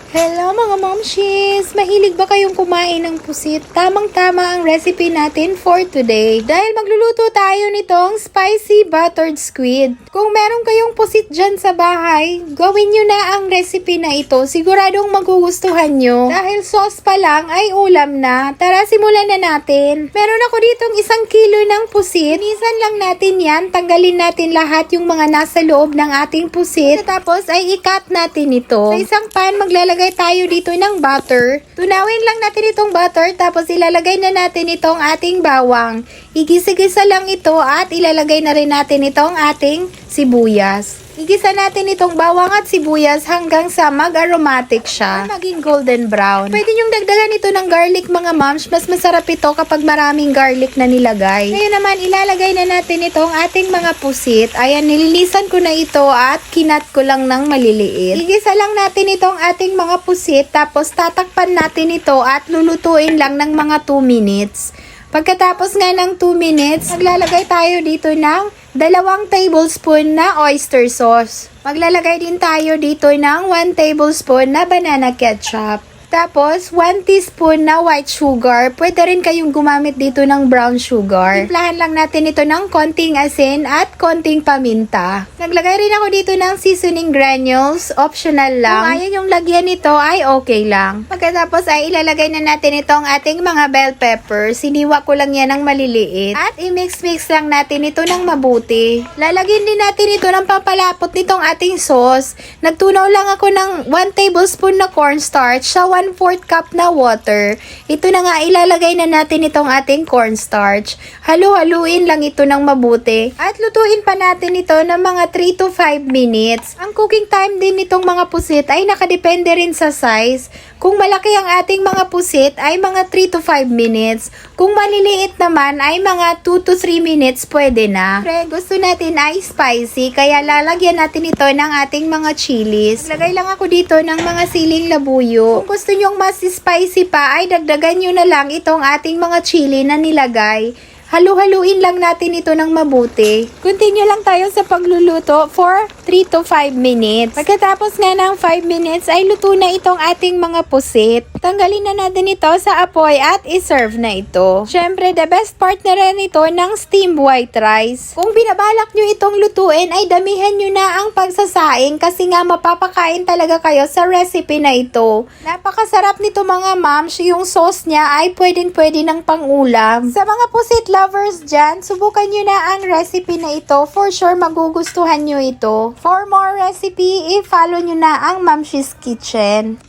Hello mga momshies! Mahilig ba kayong kumain ng pusit? Tamang-tama ang recipe natin for today. Dahil magluluto tayo nitong spicy buttered squid. Kung meron kayong pusit dyan sa bahay, gawin nyo na ang recipe na ito. Siguradong magugustuhan nyo. Dahil sauce pa lang ay ulam na. Tara, simulan na natin. Meron ako ditong 1 kilo ng pusit. Inisan lang natin yan. Tanggalin natin lahat yung mga nasa loob ng ating pusit. Tapos ay i-cut natin ito. Sa isang pan, maglalagay tayo dito ng butter. Tunawin lang natin itong butter tapos ilalagay na natin itong ating bawang. Igisa-gisa lang ito at ilalagay na rin natin itong ating sibuyas. Igisa natin itong bawang at sibuyas hanggang sa mag-aromatic siya. Maging golden brown. Pwede nyong dagdagan ito ng garlic mga moms. Mas masarap ito kapag maraming garlic na nilagay. Ngayon naman ilalagay na natin itong ating mga pusit. Ayan, nililisan ko na ito at kinat ko lang ng maliliit. Igisa lang natin itong ating mga pusit tapos tatakpan natin ito at lulutuin lang ng mga 2 minutes. Pagkatapos nga ng 2 minutes, maglalagay tayo dito ng 2 tablespoon na oyster sauce. Maglalagay din tayo dito ng 1 tablespoon na banana ketchup. Tapos, 1 teaspoon na white sugar. Pwede rin kayong gumamit dito ng brown sugar. Timplahan lang natin ito ng konting asin at konting paminta. Naglagay rin ako dito ng seasoning granules. Optional lang. Kung ayaw yung lagyan nito ay okay lang. Pagkatapos ay ilalagay na natin itong ating mga bell peppers. Siniwa ko lang yan ng maliliit. At i-mix-mix lang natin ito ng mabuti. Lalagyan din natin ito ng pampalapot nitong ating sauce. Nagtunaw lang ako ng 1 tablespoon na cornstarch sa 1/4 cup na water. Ito na nga, ilalagay na natin itong ating cornstarch. Halu-haluin lang ito ng mabuti. At lutuin pa natin ito ng mga 3 to 5 minutes. Ang cooking time din nitong mga pusit ay nakadepende rin sa size. Kung malaki ang ating mga pusit ay mga 3 to 5 minutes. Kung maliliit naman ay mga 2 to 3 minutes pwede na. Pre, gusto natin ay spicy kaya lalagyan natin ito ng ating mga chilies. Lagay lang ako dito ng mga siling labuyo. Kung gusto nyong mas spicy pa ay dagdagan nyo na lang itong ating mga chili na nilagay. Halu-haluin lang natin ito ng mabuti. Continue lang tayo sa pagluluto for 3 to 5 minutes. Pagkatapos nga ng 5 minutes ay luto na itong ating mga pusit. Tanggalin na natin ito sa apoy at iserve na ito. Syempre, the best part na rin ito ng steamed white rice. Kung binabalak nyo itong lutuin ay damihan nyo na ang pagsasaing kasi nga mapapakain talaga kayo sa recipe na ito. Napakasarap nito mga moms. Yung sauce niya ay pwedeng-pwede ng pangulam. Sa mga pusit lovers dyan, subukan nyo na ang recipe na ito. For sure, magugustuhan nyo ito. For more recipe, i-follow nyo na ang Momshies Kitchen.